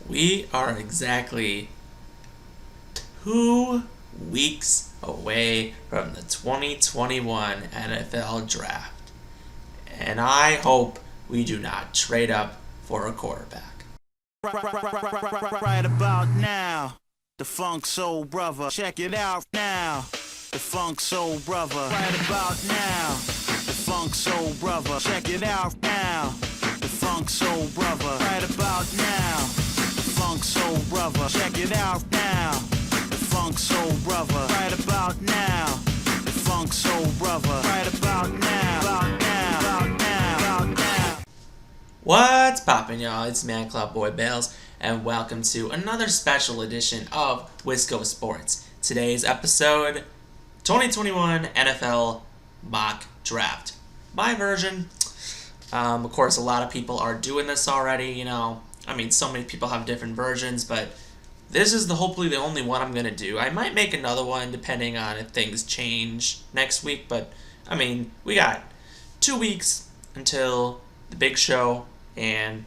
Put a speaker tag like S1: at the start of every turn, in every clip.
S1: We are exactly 2 weeks away from the 2021 NFL Draft. And I hope we do not trade up for a quarterback.
S2: Right about now, the Funk Soul Brother. Check it out now, the Funk Soul Brother. Right about now, the Funk Soul Brother. Check it out now, the Funk Soul Brother. Right about now, the Funk Soul Brother. Check it out now, the Funk Soul Brother. Right about now, the Funk Soul Brother. Right about now, about now, about now, about now.
S1: What's poppin', y'all? It's Man Club Boy Bales, and welcome to another special edition of Wisco Sports. Today's episode, 2021 NFL Mock Draft. My version. Of course, a lot of people are doing this already, so many people have different versions, but this is hopefully the only one I'm going to do. I might make another one depending on if things change next week, but, we got 2 weeks until the big show, and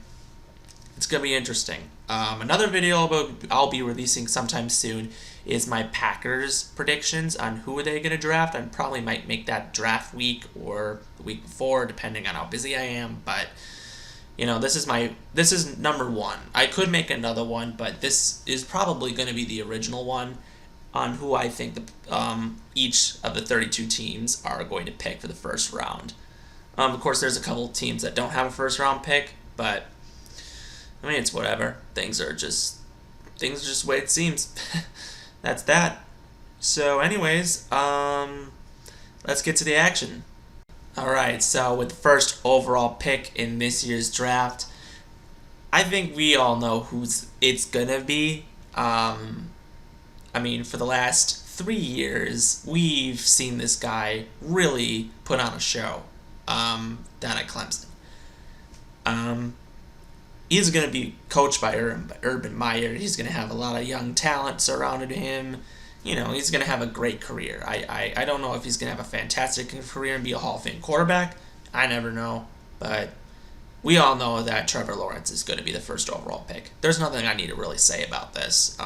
S1: it's going to be interesting. Another video I'll be releasing sometime soon is my Packers predictions on who are they going to draft. I probably might make that draft week or the week before, depending on how busy I am. But this is number one. I could make another one, but this is probably going to be the original one on who I think each of the 32 teams are going to pick for the first round. Of course, there's a couple teams that don't have a first round pick, but it's whatever. Things are just the way it seems. That's that. So anyways, let's get to the action. Alright, so with the first overall pick in this year's draft, I think we all know who it's gonna be. For the last 3 years, we've seen this guy really put on a show down at Clemson. He's going to be coached by Urban Meyer. He's going to have a lot of young talent surrounded him. He's going to have a great career. I don't know if he's going to have a fantastic career and be a Hall of Fame quarterback. I never know. But we all know that Trevor Lawrence is going to be the first overall pick. There's nothing I need to really say about this.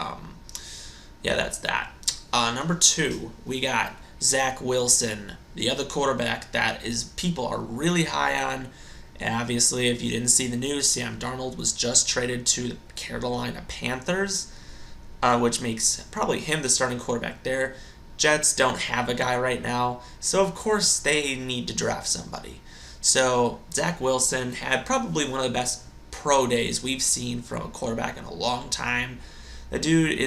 S1: That's that. Number 2, we got Zach Wilson, the other quarterback that people are really high on. And obviously, if you didn't see the news, Sam Darnold was just traded to the Carolina Panthers, which makes probably him the starting quarterback there. Jets don't have a guy right now, so of course they need to draft somebody. So Zach Wilson had probably one of the best pro days we've seen from a quarterback in a long time. The dude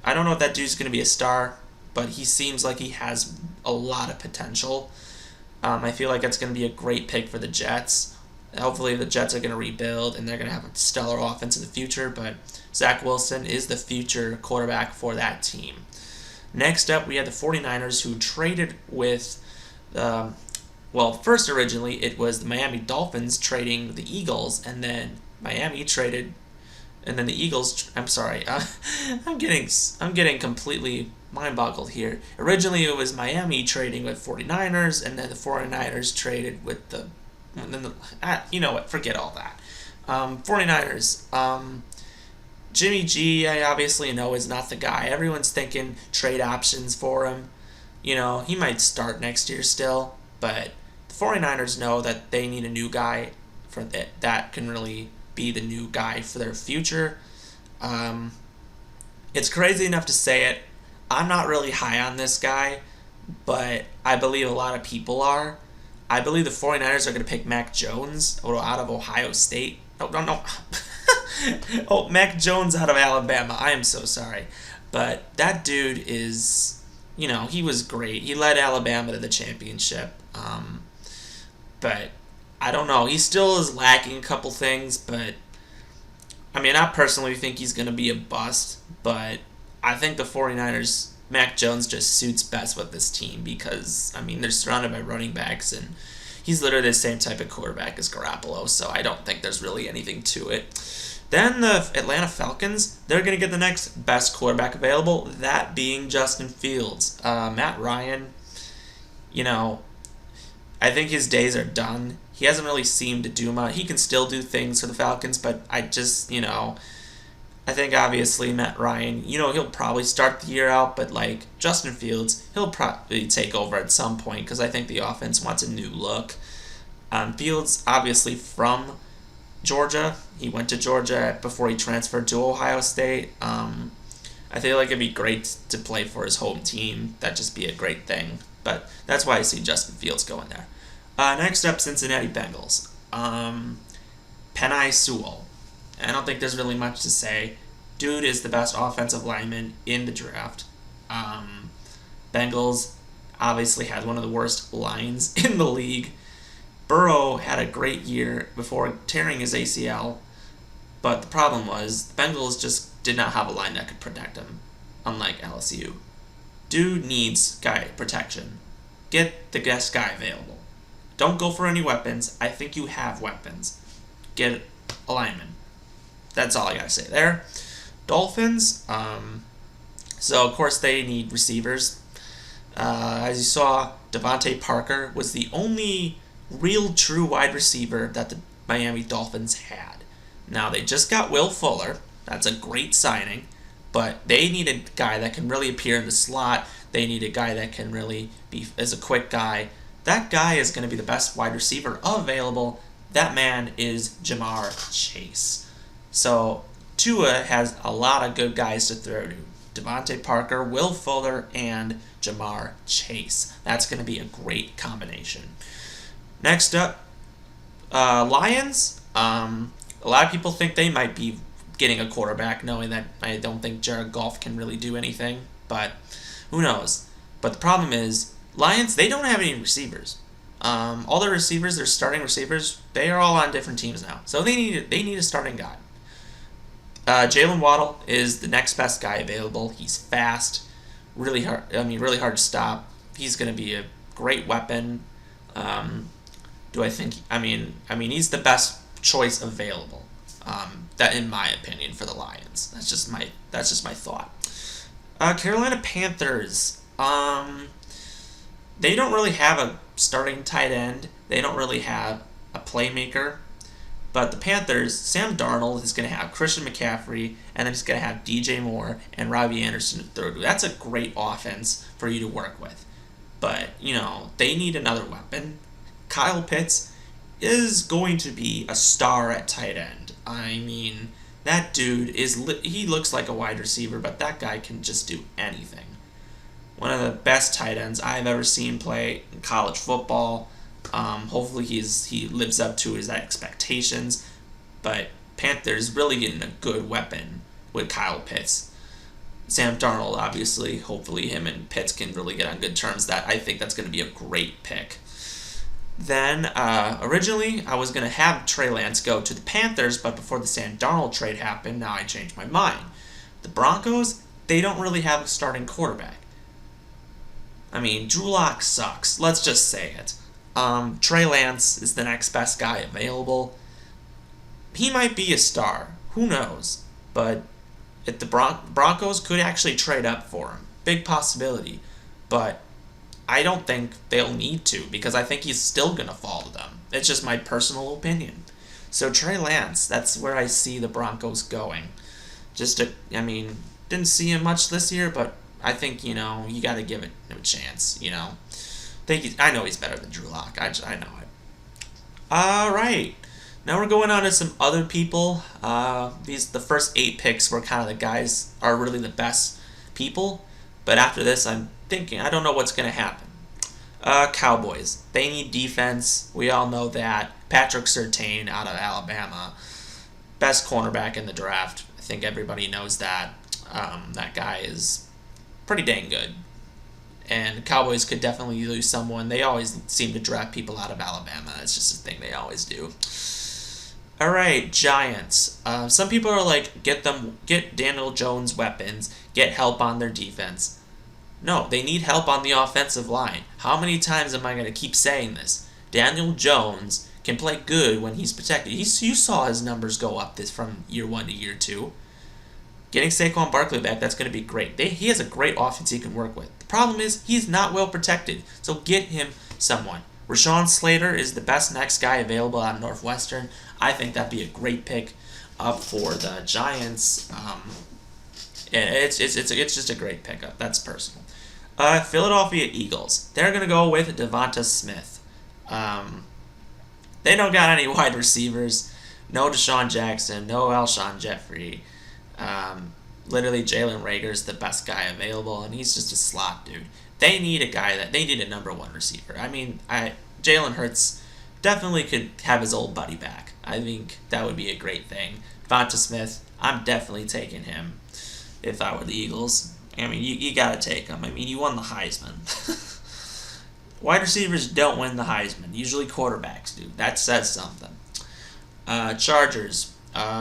S1: I don't know if that dude's going to be a star, but he seems like he has a lot of potential. I feel like it's going to be a great pick for the Jets. Hopefully the Jets are going to rebuild and they're going to have a stellar offense in the future, but Zach Wilson is the future quarterback for that team. Next up, we had the 49ers who traded with, first originally it was the Miami Dolphins trading the Eagles, and then Miami traded, and then the Eagles, I'm getting completely mind-boggled here. Originally it was Miami trading with 49ers, and then the 49ers traded with forget all that. 49ers, Jimmy G, I obviously know is not the guy. Everyone's thinking trade options for him. He might start next year still, but the 49ers know that they need a new guy for that can really be the new guy for their future. It's crazy enough to say it. I'm not really high on this guy, but I believe a lot of people are. I believe the 49ers are going to pick Mac Jones out of Ohio State. No. Oh, Mac Jones out of Alabama. I am so sorry. But that dude is, he was great. He led Alabama to the championship. But I don't know. He still is lacking a couple things, but I personally think he's going to be a bust, but I think the 49ers, Mac Jones just suits best with this team because, they're surrounded by running backs, and he's literally the same type of quarterback as Garoppolo, so I don't think there's really anything to it. Then the Atlanta Falcons, they're going to get the next best quarterback available, that being Justin Fields. Matt Ryan, I think his days are done. He hasn't really seemed to do much. He can still do things for the Falcons, but I just, I think obviously Matt Ryan, he'll probably start the year out, but like Justin Fields, he'll probably take over at some point because I think the offense wants a new look. Fields, obviously from Georgia, he went to Georgia before he transferred to Ohio State. I feel like it'd be great to play for his home team. That'd just be a great thing. But that's why I see Justin Fields going there. Next up, Cincinnati Bengals. Penei Sewell. I don't think there's really much to say. Dude is the best offensive lineman in the draft. Bengals obviously had one of the worst lines in the league. Burrow had a great year before tearing his ACL, but the problem was the Bengals just did not have a line that could protect him, unlike LSU. Dude needs guy protection. Get the best guy available. Don't go for any weapons. I think you have weapons. Get a lineman. That's all I gotta say there. Dolphins, so of course they need receivers. As you saw, Devontae Parker was the only real true wide receiver that the Miami Dolphins had. Now they just got Will Fuller. That's a great signing, but they need a guy that can really appear in the slot. They need a guy that can really be as a quick guy. That guy is going to be the best wide receiver available. That man is Ja'Marr Chase. So Tua has a lot of good guys to throw to. Devontae Parker, Will Fuller, and Ja'Marr Chase. That's going to be a great combination. Next up, Lions. A lot of people think they might be getting a quarterback, knowing that I don't think Jared Goff can really do anything, but who knows. But the problem is, Lions, they don't have any receivers. All their receivers, their starting receivers, they are all on different teams now. So they need a starting guy. Jalen Waddle is the next best guy available. He's fast, really hard to stop. He's going to be a great weapon. He's the best choice available. That, in my opinion, for the Lions. That's just my thought. Carolina Panthers. They don't really have a starting tight end. They don't really have a playmaker. But the Panthers, Sam Darnold is going to have Christian McCaffrey, and then he's going to have DJ Moore and Robbie Anderson to throw to. That's a great offense for you to work with. But, they need another weapon. Kyle Pitts is going to be a star at tight end. I mean, that dude he looks like a wide receiver, but that guy can just do anything. One of the best tight ends I've ever seen play in college football. Hopefully he lives up to his expectations. But Panthers really getting a good weapon with Kyle Pitts. Sam Darnold, obviously, hopefully him and Pitts can really get on good terms. I think that's going to be a great pick. Then, originally, I was going to have Trey Lance go to the Panthers, but before the Sam Darnold trade happened, now I changed my mind. The Broncos, they don't really have a starting quarterback. I mean, Drew Lock sucks. Let's just say it. Trey Lance is the next best guy available. He might be a star. Who knows? But if the Broncos could actually trade up for him. Big possibility. But I don't think they'll need to, because I think he's still going to fall to them. It's just my personal opinion. So Trey Lance, that's where I see the Broncos going. Didn't see him much this year, but I think, you got to give it a chance, I know he's better than Drew Lock. I know it. All right. Now we're going on to some other people. The first 8 picks were kind of the guys are really the best people. But after this, I'm thinking, I don't know what's going to happen. Cowboys. They need defense. We all know that. Patrick Surtain out of Alabama. Best cornerback in the draft. I think everybody knows that. That guy is pretty dang good. And Cowboys could definitely lose someone. They always seem to draft people out of Alabama. That's just a thing they always do. All right, Giants. Some people are like, get Daniel Jones weapons, get help on their defense. No, they need help on the offensive line. How many times am I going to keep saying this? Daniel Jones can play good when he's protected. You saw his numbers go up from year 1 to year 2. Getting Saquon Barkley back, that's going to be great. He has a great offense he can work with. The problem is he's not well protected, so get him someone. Rashawn Slater is the best next guy available out of Northwestern. I think that'd be a great pick. up for the Giants. And it's just a great pickup. That's personal. Philadelphia Eagles. They're gonna go with Devonta Smith. They don't got any wide receivers. No Deshaun Jackson. No Alshon Jeffrey. Literally, Jalen Reagor's the best guy available, and he's just a slot dude. They need a number one receiver. I mean, Jalen Hurts definitely could have his old buddy back. I think that would be a great thing. Devonta Smith, I'm definitely taking him if I were the Eagles. I mean, you got to take him. I mean, you won the Heisman. Wide receivers don't win the Heisman. Usually quarterbacks do. That says something. Chargers.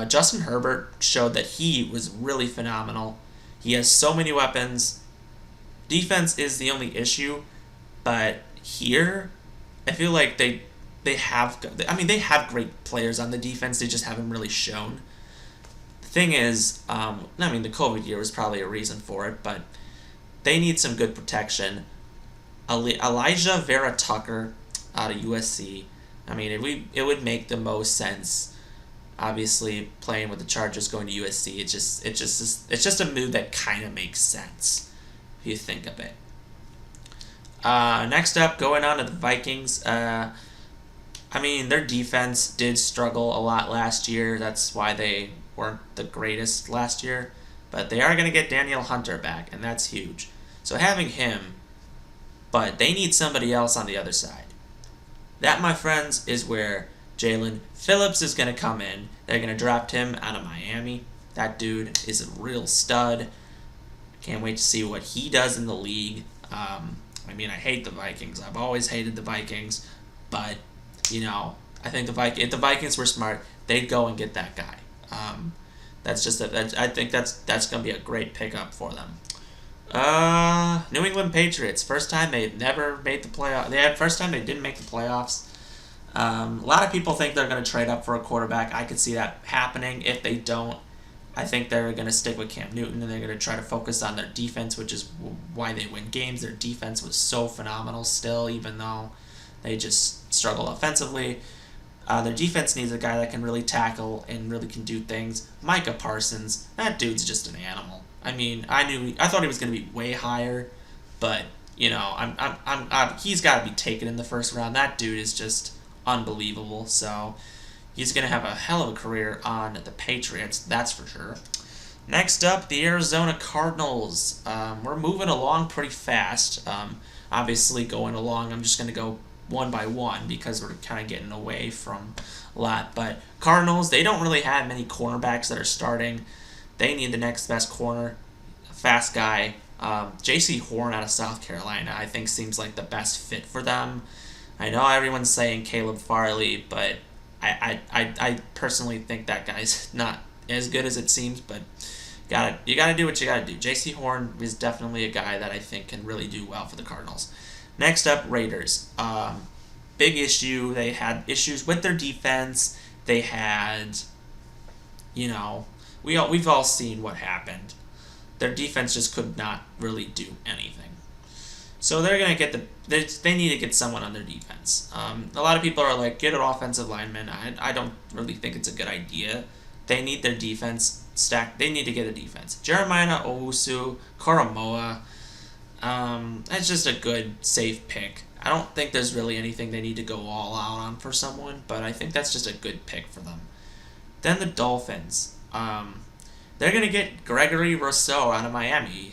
S1: Justin Herbert showed that he was really phenomenal. He has so many weapons. Defense is the only issue, but here, I feel like they have great players on the defense. They just haven't really shown. The thing is, the COVID year was probably a reason for it, but they need some good protection. Elijah Vera Tucker out of USC. I mean, it would make the most sense. Obviously, playing with the Chargers, going to USC, it's just a move that kind of makes sense if you think of it. Next up, going on to the Vikings. Their defense did struggle a lot last year. That's why they weren't the greatest last year. But they are going to get Daniel Hunter back, and that's huge. So having him, but they need somebody else on the other side. That, my friends, is where Jalen Phillips is going to come in. They're going to draft him out of Miami. That dude is a real stud. Can't wait to see what he does in the league. I hate the Vikings. I've always hated the Vikings. But, I think if the Vikings were smart, they'd go and get that guy. I think that's going to be a great pickup for them. New England Patriots. First time they've never made the playoffs. First time they didn't make the playoffs. A lot of people think they're going to trade up for a quarterback. I could see that happening. If they don't, I think they're going to stick with Cam Newton, and they're going to try to focus on their defense, which is why they win games. Their defense was so phenomenal still, even though they just struggle offensively. Their defense needs a guy that can really tackle and really can do things. Micah Parsons, that dude's just an animal. I thought he was going to be way higher, but he's got to be taken in the first round. That dude is just unbelievable. So he's going to have a hell of a career on the Patriots, that's for sure. Next up, the Arizona Cardinals. We're moving along pretty fast. Obviously, going along, I'm just going to go one by one because we're kind of getting away from a lot. But Cardinals, they don't really have many cornerbacks that are starting. They need the next best corner, a fast guy. J.C. Horn out of South Carolina, I think, seems like the best fit for them. I know everyone's saying Caleb Farley, but I personally think that guy's not as good as it seems, but you gotta do what you gotta do. J.C. Horn is definitely a guy that I think can really do well for the Cardinals. Next up, Raiders. Big issue. They had issues with their defense. They had, we've all seen what happened. Their defense just could not really do anything. So they're gonna get they need to get someone on their defense. A lot of people are like, get an offensive lineman. I don't really think it's a good idea. They need their defense stacked. They need to get a defense. Jeremiah Owusu, Koromoa. That's just a good, safe pick. I don't think there's really anything they need to go all out on for someone, but I think that's just a good pick for them. Then the Dolphins. They're going to get Gregory Rousseau out of Miami.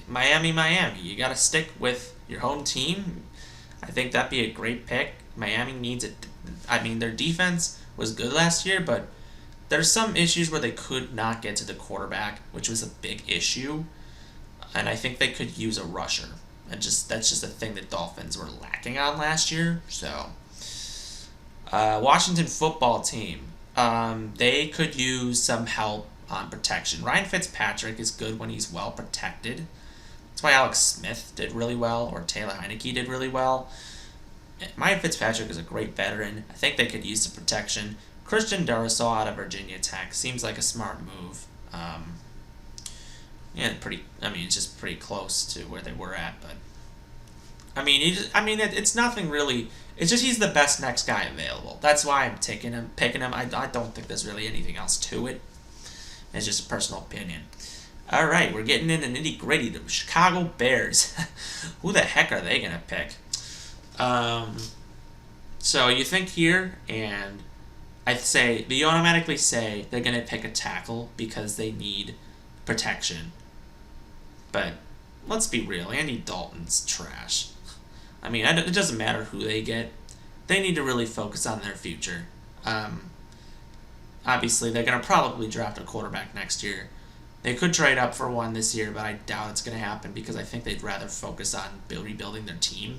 S1: Miami. You got to stick with your home team. I think that'd be a great pick. Miami needs it. Their defense was good last year, but there's some issues where they could not get to the quarterback, which was a big issue. And I think they could use a rusher. That's just a thing that Dolphins were lacking on last year. So, Washington football team. They could use some help on protection. Ryan Fitzpatrick is good when he's well protected. That's why Alex Smith did really well, or Taylor Heineke did really well. Ryan Fitzpatrick is a great veteran. I think they could use some protection. Christian Darrisaw out of Virginia Tech seems like a smart move. It's just pretty close to where they were at, but I mean, it's nothing really. It's just he's the best next guy available. That's why I'm picking him. I don't think there's really anything else to it. It's just a personal opinion. All right, we're getting into nitty gritty. The Chicago Bears. Who the heck are they gonna pick? So you think here, and you automatically say they're gonna pick a tackle because they need protection. But let's be real, Andy Dalton's trash. I mean, it doesn't matter who they get. They need to really focus on their future. Obviously, they're going to probably draft a quarterback next year. They could trade up for one this year, but I doubt it's going to happen because I think they'd rather focus on rebuilding their team.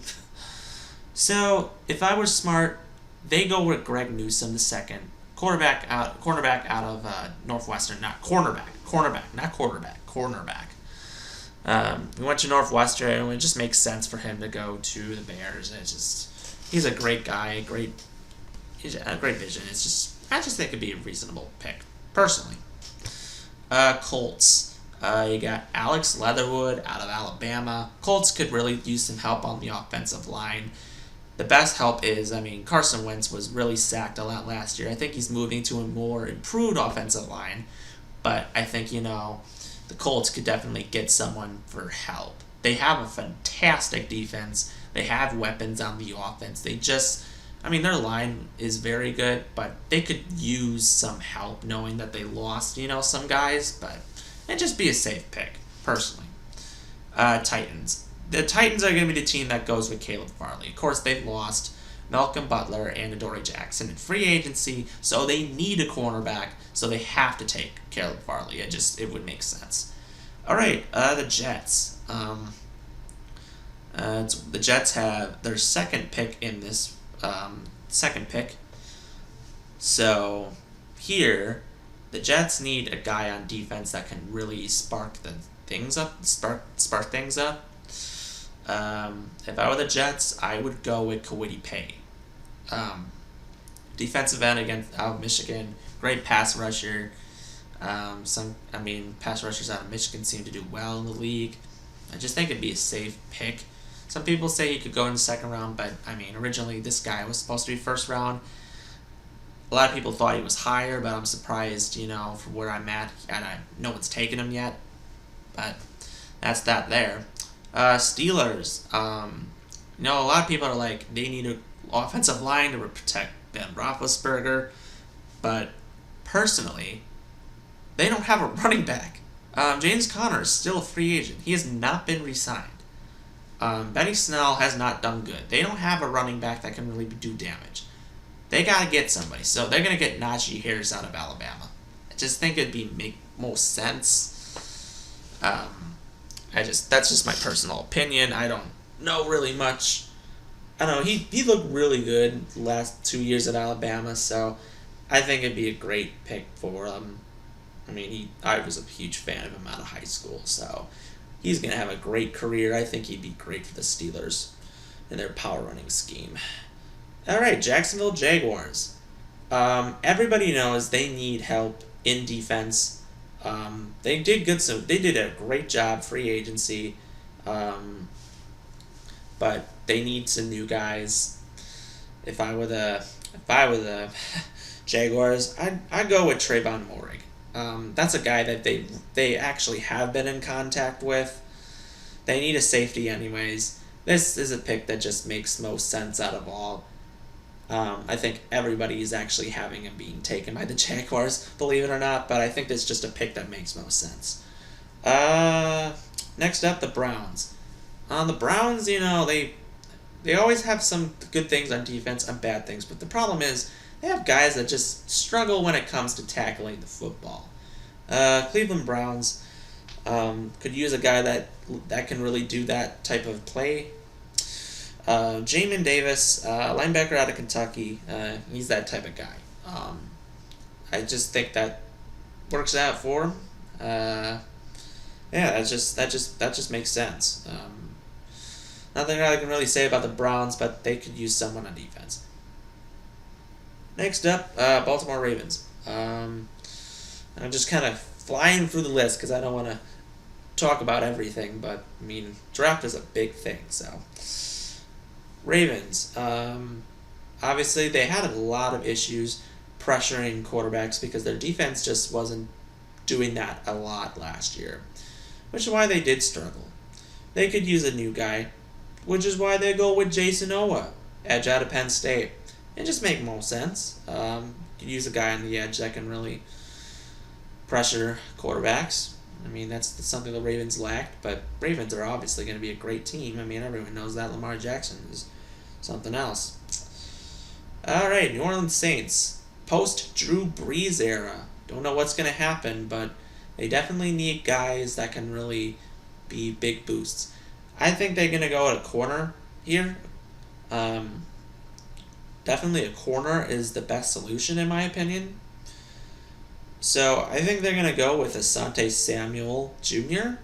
S1: So, if I were smart, they go with Greg Newsome the second. Cornerback out of Northwestern. Not cornerback. Cornerback. We went to Northwestern, and it just makes sense for him to go to the Bears. He's a great guy, he's a great vision. I just think it'd be a reasonable pick, personally. Colts. You got Alex Leatherwood out of Alabama. Colts could really use some help on the offensive line. The best help is, Carson Wentz was really sacked a lot last year. I think he's moving to a more improved offensive line, but I think, the Colts could definitely get someone for help. They have a fantastic defense. They have weapons on the offense. Their line is very good, but they could use some help knowing that they lost, some guys, but it'd just be a safe pick, personally. Titans. The Titans are going to be the team that goes with Caleb Farley. Of course, they've lost Malcolm Butler and Adoree Jackson in free agency, so they need a cornerback, so they have to take Caleb Farley. It would make sense. All right, the Jets. The Jets have their second pick in this second pick. So here, the Jets need a guy on defense that can really spark things up. If I were the Jets, I would go with Kwity Paye. Defensive end out of Michigan, great pass rusher. Pass rushers out of Michigan seem to do well in the league. I just think it'd be a safe pick. Some people say he could go in the second round, but originally this guy was supposed to be first round. A lot of people thought he was higher, but I'm surprised, for where I'm at, and no one's taken him yet. But that's that there. Steelers. A lot of people are like, they need an offensive line to protect Ben Roethlisberger, but personally, they don't have a running back. James Conner is still a free agent. He has not been re-signed. Benny Snell has not done good. They don't have a running back that can really do damage. They got to get somebody. So they're going to get Najee Harris out of Alabama. I just think it'd make most sense. That's just my personal opinion. I don't know really much. I don't know. He looked really good the last 2 years at Alabama, so I think it'd be a great pick for him. I was a huge fan of him out of high school, so he's going to have a great career. I think he'd be great for the Steelers in their power running scheme. All right, Jacksonville Jaguars. Everybody knows they need help in defense. They did good. So they did a great job free agency, but they need some new guys. If I were the Jaguars, I'd go with Trayvon Moehrig. That's a guy that they actually have been in contact with. They need a safety anyways. This is a pick that just makes most sense out of all. I think everybody is actually having him being taken by the Jaguars, believe it or not, but I think that's just a pick that makes most sense. Next up, the Browns. The Browns, they always have some good things on defense and bad things, but the problem is they have guys that just struggle when it comes to tackling the football. Cleveland Browns could use a guy that can really do that type of play. Jamin Davis, linebacker out of Kentucky, he's that type of guy. I just think that works out for him. That just makes sense. Nothing I can really say about the Browns, but they could use someone on defense. Next up, Baltimore Ravens. I'm just kind of flying through the list because I don't want to talk about everything, but draft is a big thing, so. Ravens. Obviously, they had a lot of issues pressuring quarterbacks because their defense just wasn't doing that a lot last year, which is why they did struggle. They could use a new guy, which is why they go with Jason Owa, edge out of Penn State. It just makes more sense. You use a guy on the edge that can really pressure quarterbacks. I mean, that's something the Ravens lacked, but Ravens are obviously going to be a great team. I mean, everyone knows that. Lamar Jackson is something else. All right, New Orleans Saints. Post-Drew Brees era. Don't know what's going to happen, but they definitely need guys that can really be big boosts. I think they're going to go at a corner here. Definitely a corner is the best solution in my opinion. So I think they're going to go with Asante Samuel Jr.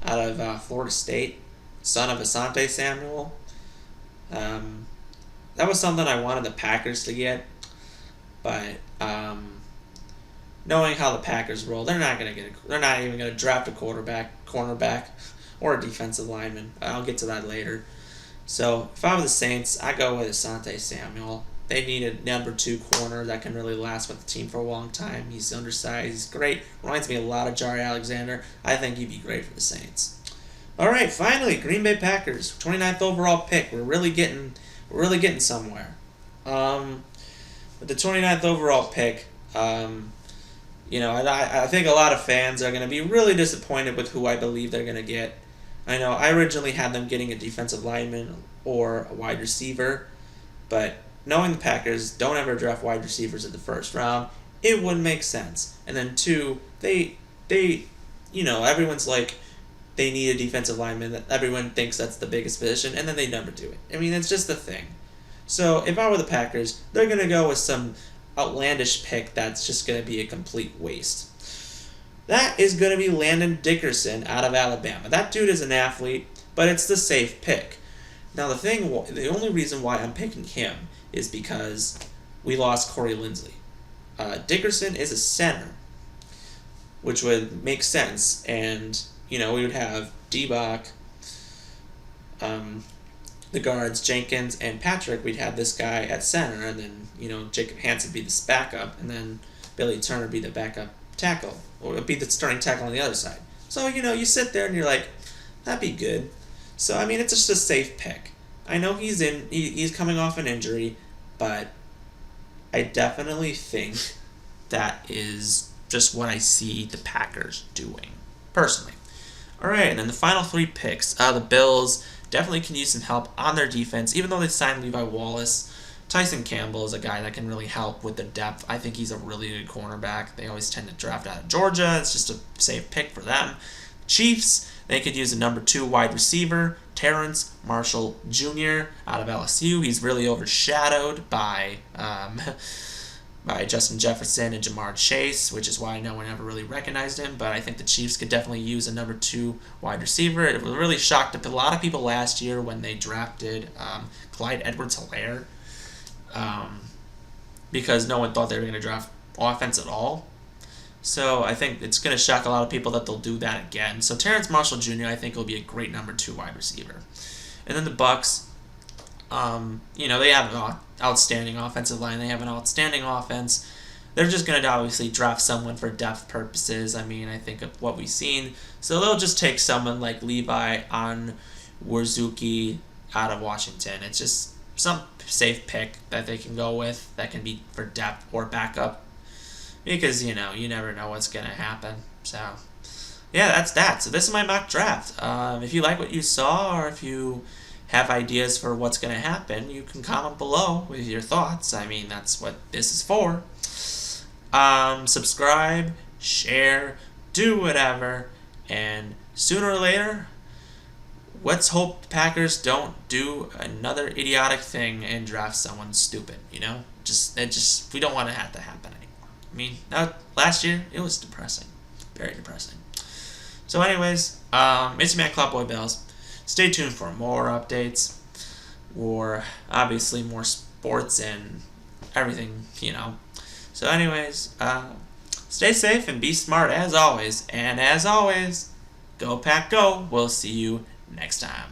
S1: out of Florida State, son of Asante Samuel. That was something I wanted the Packers to get, but knowing how the Packers roll, they're not even going to draft a cornerback, or a defensive lineman. I'll get to that later. So if I were the Saints, I go with Asante Samuel. They need a number 2 corner that can really last with the team for a long time. He's undersized. He's great. Reminds me a lot of Jaire Alexander. I think he'd be great for the Saints. All right, finally, Green Bay Packers, 29th overall pick. We're really getting somewhere. With the 29th overall pick, I think a lot of fans are going to be really disappointed with who I believe they're going to get. I know I originally had them getting a defensive lineman or a wide receiver, but knowing the Packers don't ever draft wide receivers in the first round, it wouldn't make sense. And then 2, everyone's like, they need a defensive lineman. That everyone thinks that's the biggest position, and then they never do it. I mean, it's just the thing. So if I were the Packers, they're going to go with some outlandish pick that's just going to be a complete waste. That is going to be Landon Dickerson out of Alabama. That dude is an athlete, but it's the safe pick. Now the only reason why I'm picking him is because we lost Corey Linsley. Dickerson is a center, which would make sense, and we would have D-Bach, the guards, Jenkins, and Patrick. We'd have this guy at center, and then Jacob Hansen be the backup, and then Billy Turner be the backup tackle, or be the starting tackle on the other side. So you sit there and you're like, that'd be good. So I mean, it's just a safe pick. I know he's coming off an injury, but I definitely think that is just what I see the Packers doing, personally. All right, and then the final 3 picks. The Bills definitely can use some help on their defense, even though they signed Levi Wallace. Tyson Campbell is a guy that can really help with the depth. I think he's a really good cornerback. They always tend to draft out of Georgia. It's just a safe pick for them. Chiefs, they could use a number 2 wide receiver, Terrence Marshall Jr. out of LSU. He's really overshadowed by Justin Jefferson and Jamar Chase, which is why no one ever really recognized him. But I think the Chiefs could definitely use a number 2 wide receiver. It really shocked a lot of people last year when they drafted Clyde Edwards-Helaire, because no one thought they were going to draft offense at all. So I think it's going to shock a lot of people that they'll do that again. So Terrence Marshall Jr. I think will be a great number 2 wide receiver. And then the Bucs, they have an outstanding offensive line. They have an outstanding offense. They're just going to obviously draft someone for depth purposes. I mean, I think of what we've seen. So they'll just take someone like Levi Onwuzurike out of Washington. It's just some safe pick that they can go with that can be for depth or backup, because you never know what's going to happen. So yeah, that's that. So this is my mock draft. If you like what you saw, or if you have ideas for what's going to happen, you can comment below with your thoughts. I mean, that's what this is for. Subscribe, share, do whatever, and sooner or later, let's hope the Packers don't do another idiotic thing and draft someone stupid. We don't want to have to happen anymore. I mean, last year it was depressing, very depressing. So, anyways, it's Man Club Boy Bells. Stay tuned for more updates, or obviously more sports and everything. So, anyways, stay safe and be smart as always. And as always, go Pack Go. We'll see you next time.